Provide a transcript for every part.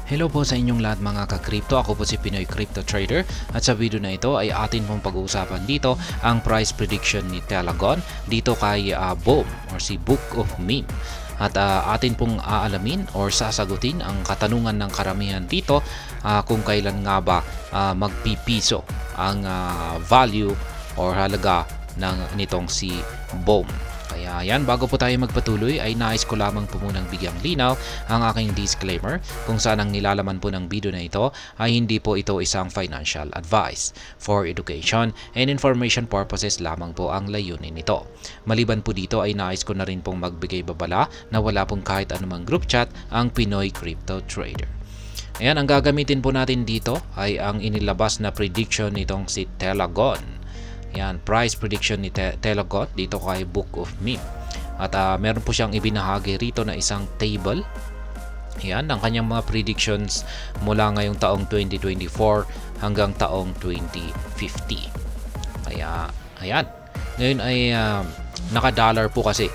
Hello po sa inyong lahat mga ka-crypto. Ako po si Pinoy Crypto Trader at sa video na ito ay atin pong pag-uusapan dito ang price prediction ni Telegon dito kay BOM or si Book of Meme. At atin pong aalamin or sasagutin ang katanungan ng karamihan dito kung kailan nga ba magpipiso ang value or halaga nitong si BOM. Kaya yan, bago po tayo magpatuloy ay nais ko lamang po munang bigyang linaw ang aking disclaimer kung saan ang nilalaman po ng video na ito ay hindi po ito isang financial advice. For education and information purposes lamang po ang layunin nito. Maliban po dito ay nais ko na rin pong magbigay babala na wala pong kahit anumang group chat ang Pinoy Crypto Trader. Ayan, ang gagamitin po natin dito ay ang inilabas na prediction nitong si Telegon. Yan, price prediction ni Telegon dito kay Book of Meme. At meron po siyang ibinahagi rito na isang table. Yan, ang kanyang mga predictions mula ngayong taong 2024 hanggang taong 2050. Kaya, ayan. Ngayon ay naka-dollar po kasi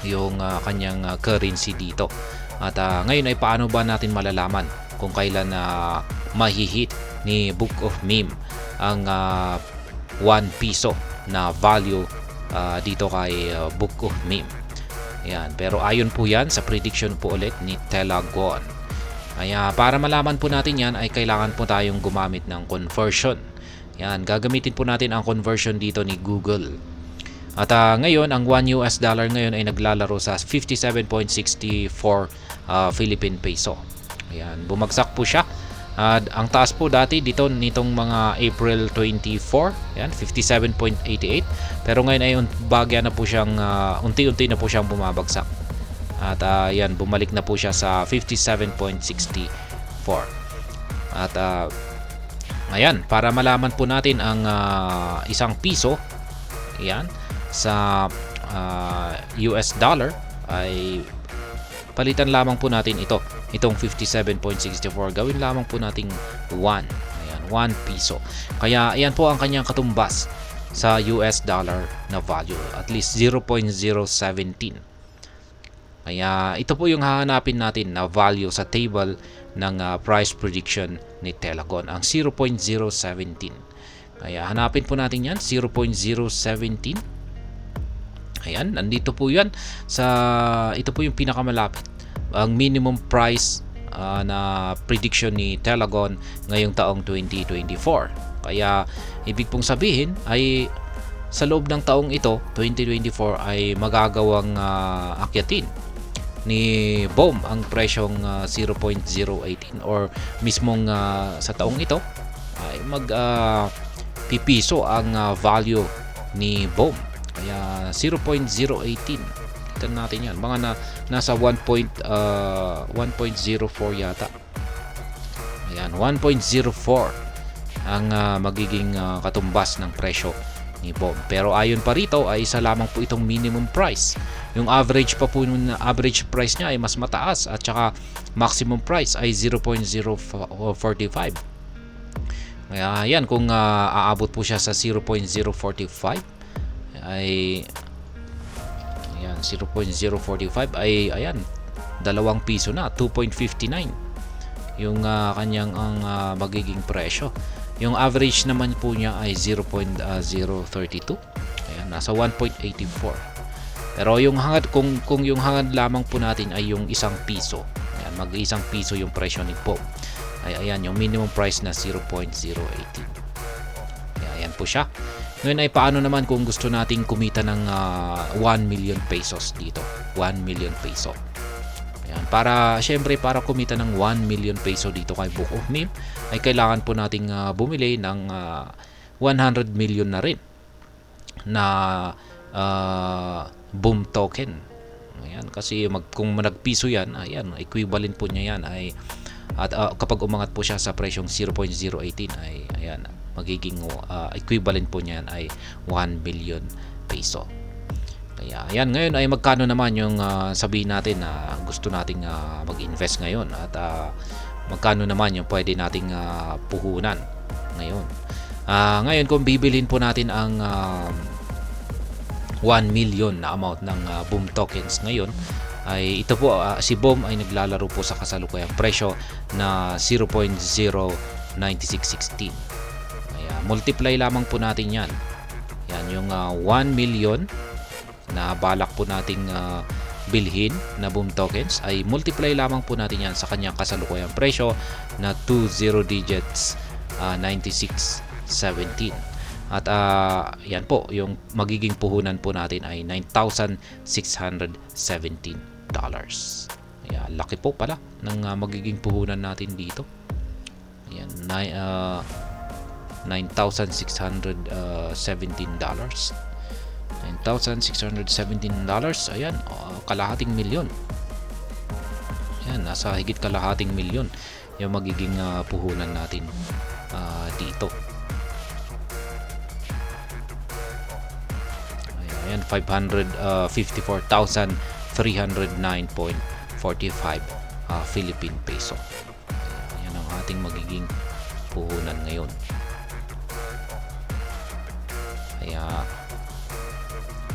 yung kanyang currency dito. At ngayon ay paano ba natin malalaman kung kailan mahihit ni Book of Meme ang 1 piso na value dito kay Book of Meme. Ayan, pero ayon po yan sa prediction po ulit ni Telegon. Kaya para malaman po natin yan ay kailangan po tayong gumamit ng conversion. Yan, gagamitin po natin ang conversion dito ni Google. At ngayon, ang 1 US dollar ngayon ay naglalaro sa 57.64 Philippine peso. Ayan, bumagsak po siya. Ang taas po dati dito nitong mga April 24, yan 57.88, pero ngayon ay bagya na po siyang unti-unti na po siyang bumabagsak. At yan, bumalik na po siya sa 57.64. At ayan, para malaman po natin ang isang piso yan sa US dollar ay palitan lamang po natin itong 57.64, gawin lamang po nating 1. Ayan, 1 piso. Kaya ayan po ang kanyang katumbas sa US dollar na value, at least 0.017. Kaya ito po yung hahanapin natin na value sa table ng price prediction ni Telegon, ang 0.017. Kaya hanapin po natin yan, 0.017. Ayan, nandito po yan ito po yung pinakamalapit. Ang minimum price na prediction ni Telegon ngayong taong 2024. Kaya ibig pong sabihin ay sa loob ng taong ito, 2024, ay magagawang akyatin ni BOM ang presyong 0.018 or mismong sa taong ito ay pipiso ang value ni BOM. Kaya 0.018, kita natin yan, mga nasa 1.04 yata. Ayan, 1.04 ang magiging katumbas ng presyo ni BOM. Pero ayon pa rito ay isa lamang po itong minimum price. Yung average pa po, average price niya ay mas mataas, at saka maximum price ay 0.045. Kaya ayan, kung aabot po siya sa 0.045 ay ayan, 0.045 ay ayan, 2 piso na, 2.59 yung kanyang magiging presyo. Yung average naman po niya ay 0.032. Ayan, nasa 1.84. Pero yung hangad, kung yung hangad lamang po natin ay yung 1 piso, ayan, mag-1 piso yung presyo ni BOM, ay ayan, yung minimum price na 0.018. Ayan po siya. Ngayon ay paano naman kung gusto nating kumita ng 1 million pesos dito? 1 million peso. Ayan, syempre para kumita ng 1 million peso dito kay Book of Meme ay kailangan po nating bumili ng 100 million na rin na BOM token. Ayan, kasi kung nagpiso yan, ayan, equivalent po niya yan ay kapag umangat po siya sa presyong 0.018 ay ayan, magiging equivalent po niyan ay 1 billion peso. Kaya ayan, ngayon ay magkano naman yung sabihin natin na gusto nating mag-invest ngayon, at magkano naman yung pwede nating puhunan ngayon. Ngayon kung bibilhin po natin ang 1 million na amount ng BOM tokens ngayon ay ito po, si BOM ay naglalaro po sa kasalukuyang presyo na 0.09616. Kaya multiply lamang po natin yan. Yan yung 1 million na balak po nating bilhin na BOM tokens, ay multiply lamang po natin yan sa kanyang kasalukuyang presyo na 20 digits, 9617. At yan po, yung magiging puhunan po natin ay $9,617. Kaya laki po pala ng magiging puhunan natin dito. Ayan, $9,617. $9,617. Ayan, kalahating milyon. Ayan, nasa higit kalahating milyon yung magiging puhunan natin dito. Ayan, 554,309.45 Philippine peso. Ayan ang ating magiging puhunan ngayon. Kaya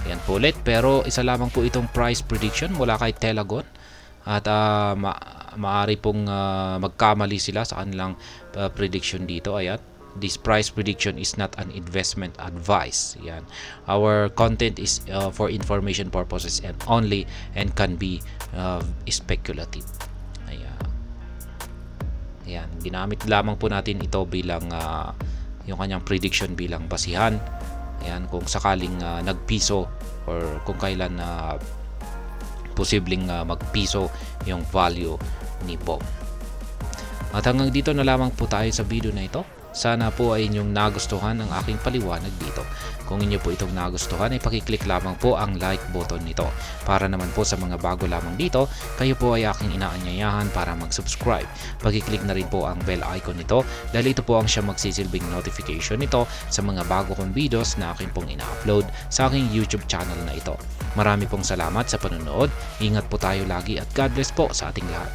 yan po ulit, pero isa lamang po itong price prediction mula kay Telagon, at maaari pong magkamali sila sa kanilang prediction dito. Ayan, this price prediction is not an investment advice. Yan, our content is for information purposes and only, and can be speculative. Ayan, ginamit lamang po natin ito bilang yung kanyang prediction bilang basihan. Ayan, kung sakaling nagpiso or kung kailan posibleng magpiso yung value ni BOM. At hanggang dito na lamang po tayo sa video na ito. Sana po ay inyong nagustuhan ang aking paliwanag dito. Kung inyo po itong nagustuhan, ay pakiclick lamang po ang like button nito. Para naman po sa mga bago lamang dito, kayo po ay aking inaanyayahan para mag-subscribe. Pakiclick na rin po ang bell icon nito dahil ito po ang siya magsisilbing notification nito sa mga bago kong videos na aking pong ina-upload sa aking YouTube channel na ito. Marami pong salamat sa panonood. Ingat po tayo lagi at God bless po sa ating lahat.